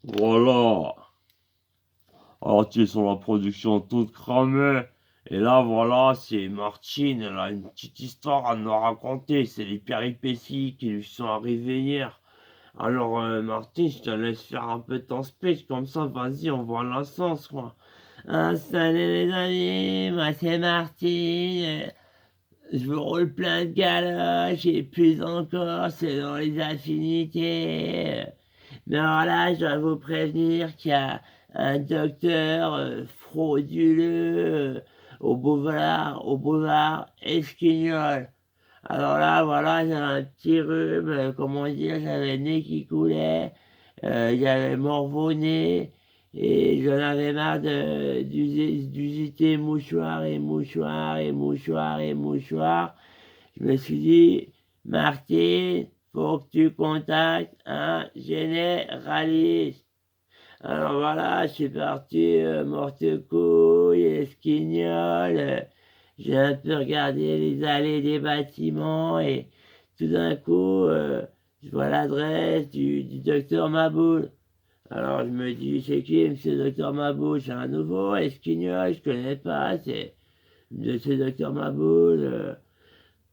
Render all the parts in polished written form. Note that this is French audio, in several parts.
Voilà. Alors tu es sur la production toute cramée. Et là, voilà, c'est Martine, elle a une petite histoire à nous raconter. C'est les péripéties qui lui sont arrivées hier. Alors, Martine, je te laisse faire un peu ton speech. Comme ça, vas-y, on voit l'essence, quoi. Ah, salut les amis, moi c'est Martine. Je vous roule plein de galoches et plus encore, c'est dans les affinités. Mais alors là, je dois vous prévenir qu'il y a un docteur frauduleux au boulevard Esquignol. Alors là, voilà, j'avais un petit rhume, comment dire, j'avais le nez qui coulait, j'avais morvonné, et j'en avais marre d'user mouchoir et mouchoir et mouchoir et mouchoir. Je me suis dit, Martine, faut que tu contactes un généraliste. Alors voilà, je suis parti, morte couille, esquignol. J'ai un peu regardé les allées des bâtiments et tout d'un coup, je vois l'adresse du docteur Maboul. Alors je me dis, c'est qui, monsieur docteur Maboul? C'est un nouveau, esquignol, je connais pas, c'est monsieur docteur Maboul.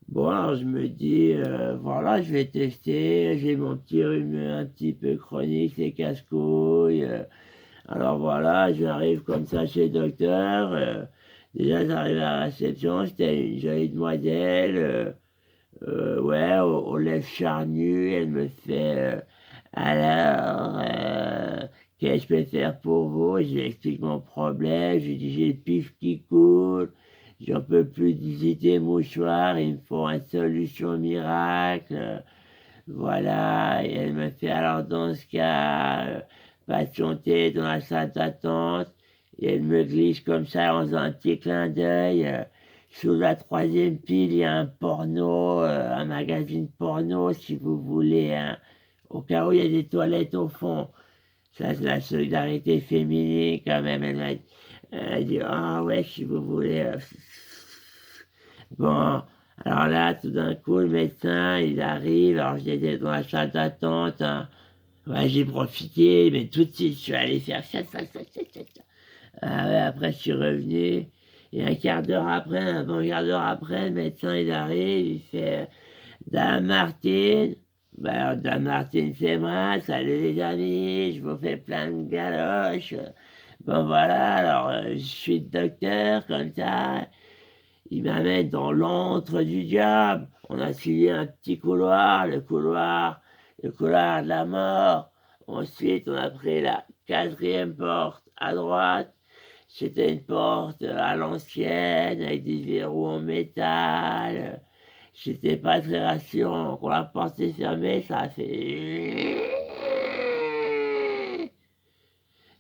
Bon, alors je me dis, voilà, je vais tester, j'ai mon petit rhume un petit peu chronique, c'est casse-couilles. Alors voilà, j'arrive comme ça chez le docteur. Déjà, j'arrive à la réception, c'était une jolie demoiselle, ouais, aux lèvres charnues. Elle me fait, alors, qu'est-ce que je peux faire pour vous? Je lui explique mon problème, je lui dis, j'ai le pif qui coule, j'en peux plus d'hésiter mouchoir, il me faut une solution miracle. Voilà, et elle me fait alors dans ce cas, patienter dans la salle d'attente, et elle me glisse comme ça en faisant un petit clin d'œil. Sous la troisième pile, il y a un porno, un magazine porno, si vous voulez, hein, au cas où il y a des toilettes au fond. Ça, c'est la solidarité féminine quand même. Elle dit, ah ouais, si vous voulez. Bon, alors là, tout d'un coup, le médecin, il arrive. Alors j'étais dans la salle d'attente, hein. Ouais, j'ai profité, mais tout de suite, je suis allé faire ça. Ah ouais, après, je suis revenu. Et un quart d'heure après, un bon quart d'heure après, le médecin, il arrive, il fait Dame Martine. Ben, alors, Dame Martine, c'est moi. Salut les amis, je vous fais plein de galoches. Bon, voilà, alors, je suis le docteur, comme ça. Il m'amène dans l'antre du diable. On a suivi un petit couloir, le couloir de la mort. Ensuite, on a pris la quatrième porte à droite. C'était une porte à l'ancienne, avec des verrous en métal. C'était pas très rassurant. Quand la porte s'est fermée, ça a fait...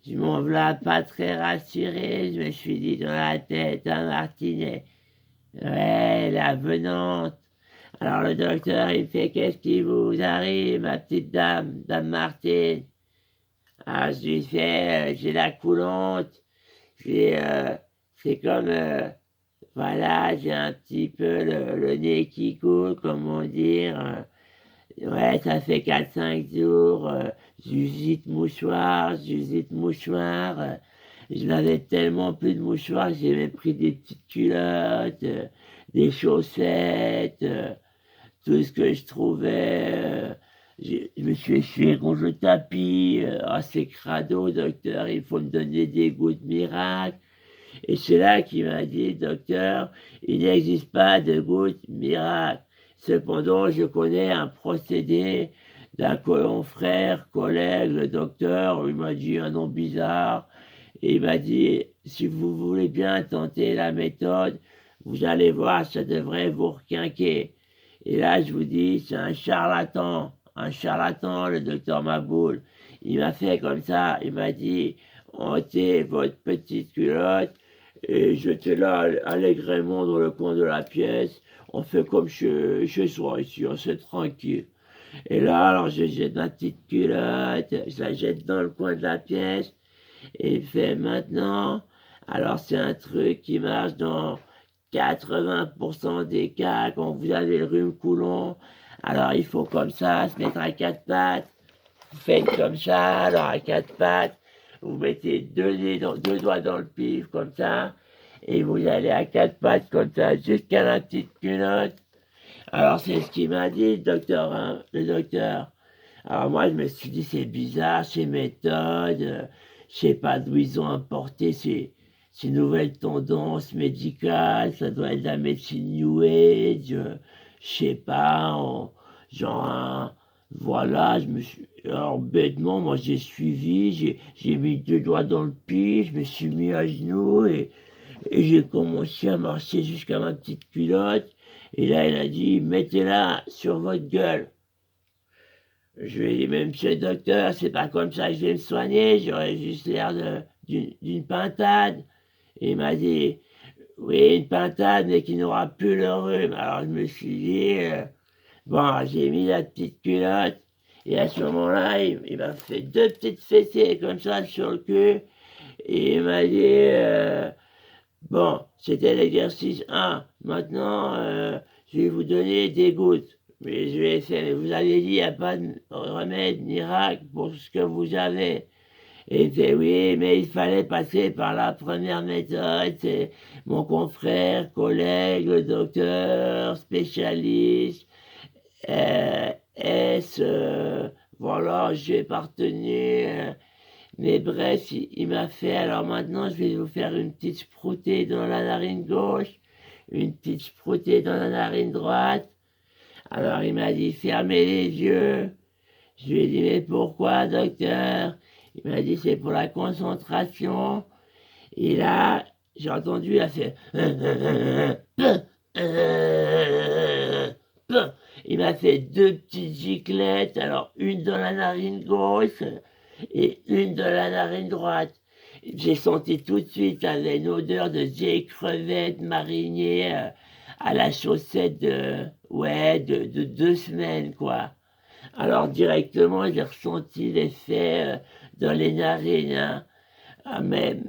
Je m'en voilà pas très rassuré. Je me suis dit dans la tête, un martinet. Ouais, la venante. Alors le docteur, il fait, qu'est-ce qui vous arrive, ma petite dame, dame Martine? Ah, je lui fais, j'ai la coulante. J'ai, c'est comme, voilà, j'ai un petit peu le nez qui coule, comment dire. Ouais, ça fait 4 5 jours. J'usite mouchoir. Je n'avais tellement plus de mouchoirs, j'ai même pris des petites culottes, des chaussettes, tout ce que je trouvais. Je me suis essuyé contre le tapis. Ah, c'est crado, docteur, il faut me donner des gouttes miracles. Et c'est là qu'il m'a dit, docteur, il n'existe pas de gouttes miracles. Cependant, je connais un procédé d'un frère, collègue, le docteur, il m'a dit un nom bizarre, et il m'a dit, si vous voulez bien tenter la méthode, vous allez voir, ça devrait vous requinquer. Et là, je vous dis, c'est un charlatan, le docteur Maboul. Il m'a fait comme ça, il m'a dit, ôtez votre petite culotte et jetez-la allègrement dans le coin de la pièce. On fait comme chez soi ici, on se tranquille. Et là, alors je jette ma petite culotte, je la jette dans le coin de la pièce, et il fait maintenant. Alors c'est un truc qui marche dans 80% des cas quand vous avez le rhume coulon. Alors il faut comme ça se mettre à quatre pattes vous faites comme ça, alors à quatre pattes, vous mettez deux doigts dans le pif, comme ça, et vous allez à quatre pattes, comme ça, jusqu'à la petite culotte. Alors c'est ce qu'il m'a dit, le docteur, hein, le docteur. Alors moi, je me suis dit, c'est bizarre, ces méthodes, je sais pas d'où ils ont importé ces nouvelles tendances médicales, ça doit être de la médecine New Age, je sais pas, genre, voilà, alors bêtement, moi j'ai suivi, j'ai mis deux doigts dans le pied, je me suis mis à genoux et j'ai commencé à marcher jusqu'à ma petite culotte, et là, il a dit, mettez-la sur votre gueule. Je lui ai dit, mais monsieur le docteur, c'est pas comme ça que je vais me soigner, j'aurais juste l'air d'une pintade. Et il m'a dit, oui, une pintade, mais qui n'aura plus le rhume. Alors je me suis dit, bon, j'ai mis la petite culotte, et à ce moment-là, il m'a fait deux petites fessées comme ça sur le cul, et il m'a dit, bon, c'était l'exercice 1, maintenant, je vais vous donner des gouttes. Mais je vais essayer. Vous avez dit, il n'y a pas de remède miracle pour ce que vous avez. Et il fait, oui, mais il fallait passer par la première méthode. C'est mon confrère, collègue, le docteur, spécialiste, voilà, j'ai partenu. Mais bref, il m'a fait, alors maintenant, je vais vous faire une petite sproutée dans la narine gauche, une petite sproutée dans la narine droite. Alors il m'a dit, fermez les yeux. Je lui ai dit, mais pourquoi, docteur? Il m'a dit, c'est pour la concentration. Et là, j'ai entendu, il a fait... Il m'a fait deux petites giclettes, alors une dans la narine gauche et une dans la narine droite. J'ai senti tout de suite, avait une odeur de vieille crevette marinée à la chaussette de 2 semaines, quoi. Alors directement, j'ai ressenti l'effet dans les narines, hein. Ah, mais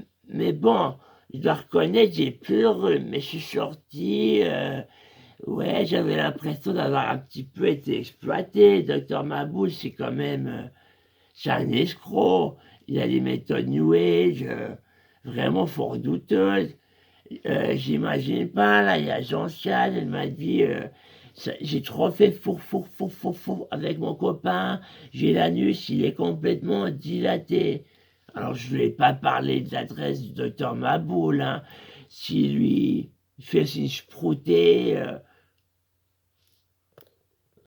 bon, je dois reconnaître, j'ai plus le rhume, mais je suis sorti, ouais, j'avais l'impression d'avoir un petit peu été exploité. Docteur Maboul, c'est quand même, c'est un escroc. Il a des méthodes New Age, vraiment fort douteuses. J'imagine pas, là, il y a Jean-Charles, elle m'a dit, j'ai trop fait four avec mon copain, j'ai l'anus, il est complètement dilaté. Alors je ne lui ai pas parlé de l'adresse du docteur Maboul, hein. Si lui fait une sproutée,